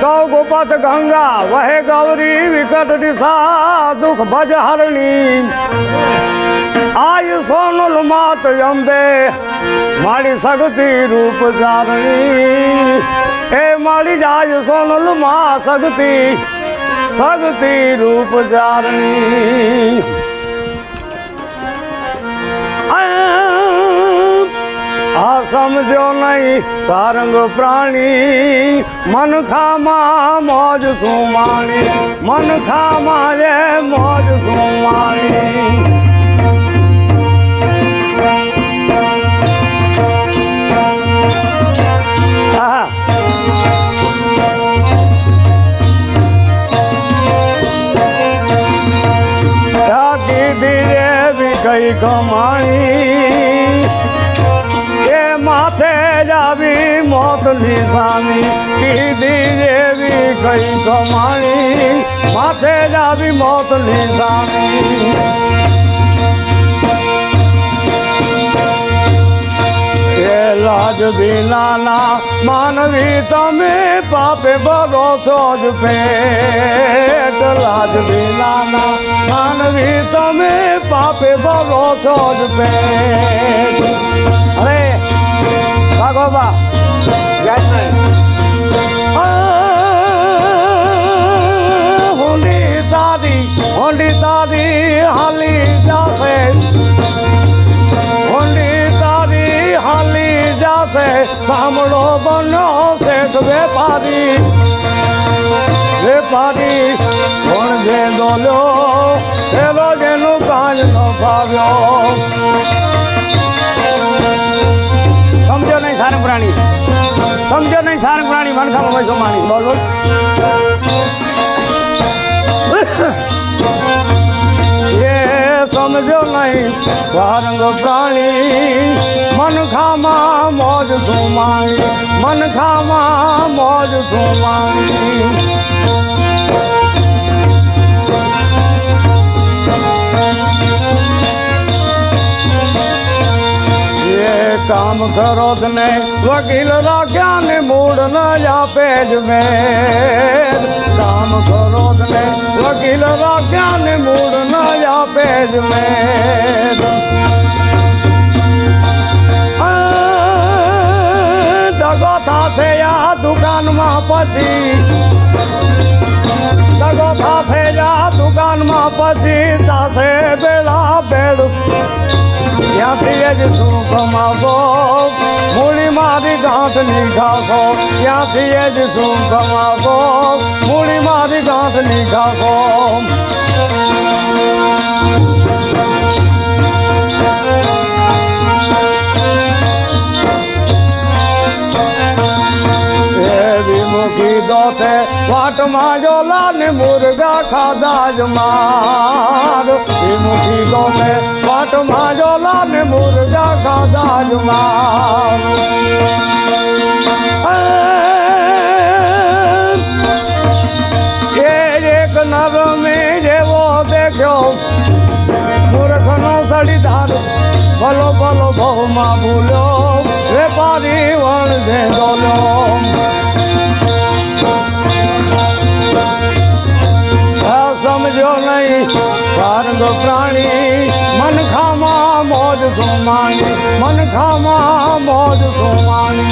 गौ गोपत गंगा वहे गौरी विकट दिशा दुख भज हरणी आय सोनल मात अम्बे माड़ी सगती रूप धारणी ए माड़ी जाय सोनल मां सगती सगती रूप धारणी आ समझो नहीं सारंग प्राणी मन खामा मौज सुमाणी मन खामा ये मौज सुमाणी धीरे भी कई कमाणी माथे जावी मौत निशानी की दीजे भी कई कमाणी माथे जावी मौत निशानी ये लाज भी नाना मानवी तमें पापे भरोसो ज पेट लाज भी नाना मानवी तमें पापे भरोसो ज पेट अरे बाबा याद नहीं होंडी तारी हाली जासे होंडी तारी हाली जासे सामड़ो बनो सेठ व्यापारी व्यापारी कौन जे दोलो तेरो जेनु काज न पाव्यो समझो नहीं सारंग प्राणी समझो नहीं सारंग प्राणी मन खा भाई सोमानी बोल बोल ये समझो नहीं सारंग प्राणी मन खामा मौज सोमानी मन खामा मौज सोमानी काम करो ने वकील राख्या ने मूड न जा पेज में काम करो ने वकील राख्या ने मूड न जा पेज में दगो था से या दुकान में पची दगो था से या दुकान में पची तासे बेड़ा बेड़ ત્યાંથી જ શું કમાવો મૂળી મારી ગાંઠની ખાશો ત્યાંથી જ શું કમાવો મૂળી મારી ગાંઠની ખાશો વિમુખી દોતે વાટમાં જોલા ને મુર્ગા ખાધા જ માર વિમુખી દોતે વાટમાં જોલા ને મુર્ગા ખાધા જ માર એક નર મેં જેવો દેખ્યો મૂર્ખનો સડીદાર ભલો ભલો બહુમાં ભૂલ્યો વેપારી વણ દે દોલ્યો समझो नहीं सारंग प्राणी मन खामा मौज सुमानी मन खामा मौज सुमानी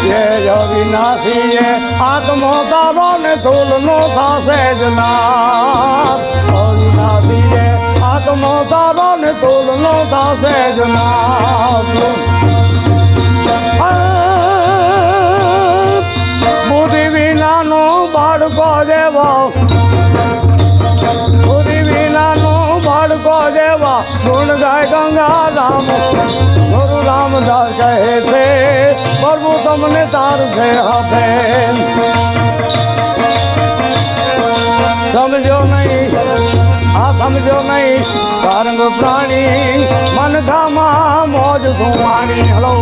ये जो विनाशी है आत्मो तारो ने धूल नो था सेजनार विनाशी है आत्मो तारो ने धूल नो था सेजनार बुद्धि विनानो बाड़को देवा बुद्धि विनानो बाड़को देवा गुण गाय गंगा राम गुरु रामदास कहे थे प्रभु तुमने तार से हाथे समझो नहीं समझो नहीं सारंग प्राणी मन खामा मौज सुमानी हेलो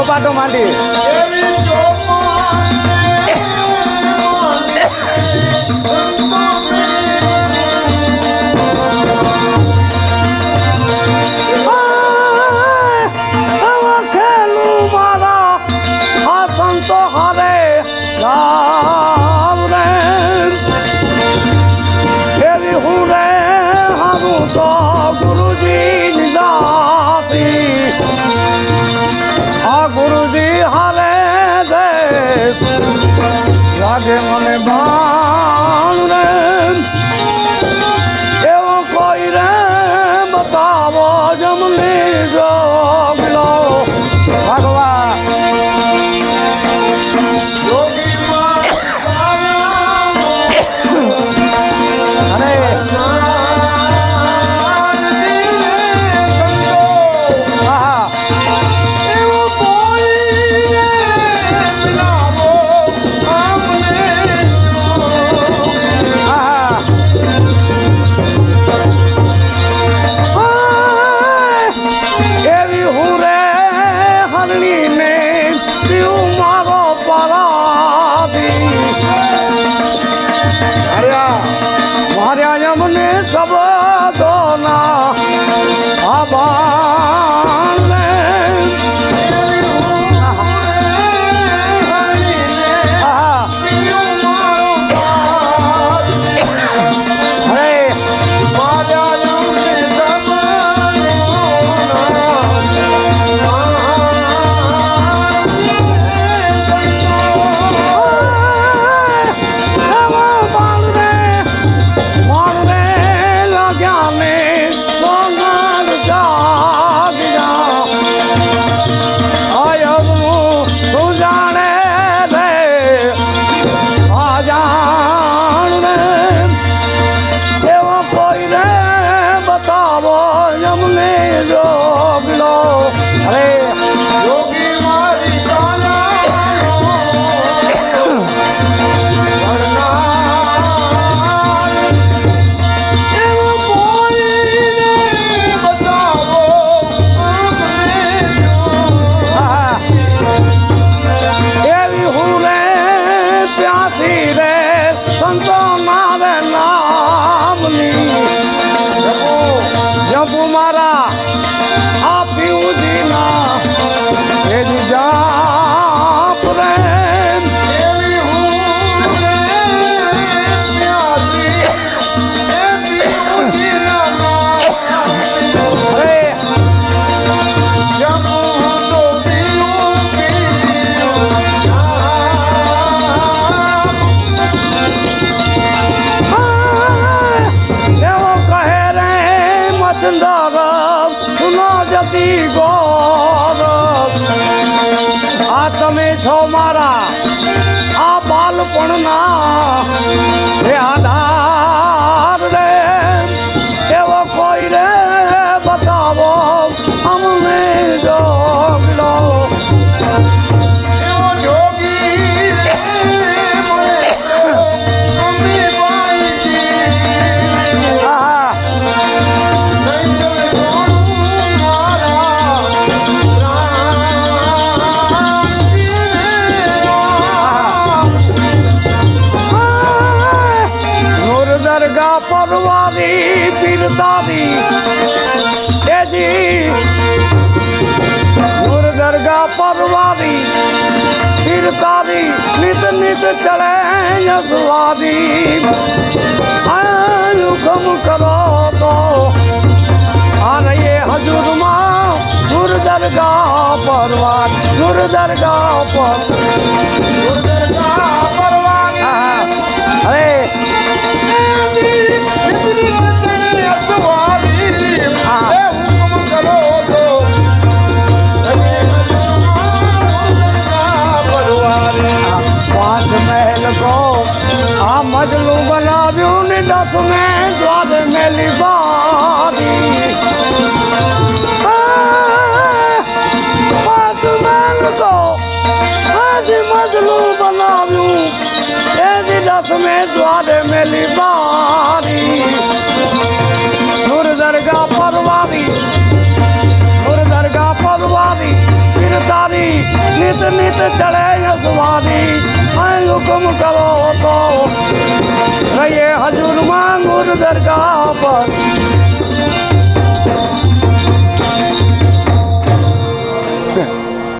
ચોપાટો માંડી ખેલું મારા આ સંતો હારે રામ રે એવી હું રે હારું તો ગુરુજી નિદાતી આ ગુરુજી હારે રે લાગે મને બાણ રે એવો કોઈ રે બતાવો જમની જોગલો ભગવાન મને શબ્દોના આભાર રે મારા આ પીઉજીના એ જાપ રે આ તમે છો મારા આ બાલપણના હે આધાર રે એવો કોઈ રે બતાવો અમને જોગલો એવો જોગી રે દરગાહ પરવારી પીરતારી એજી નૂર દરગાહ પરવારી પીરતારી નિત નિત ચડે યસવાદી હુકમ કરો તો આ રહીએ હજુરમાં નૂર દરગાહ પરવાર નૂર દરગાહ પરવારી અરે પાંચ મહેલ કો આ મજલું બનાવ્યું ને 10 ને દ્વાદ મેલી બારી પાંચ મહેલ કો આજે મજલું બનાવ્યું એ 10 ને દ્વાદ મેલી બારી નૂર દરગાહ પરવારી पीर तारी नित नित चढ़े यसवारी ऐं हुक्म करो तो रहिए हजूर मांगुर दरगाह पर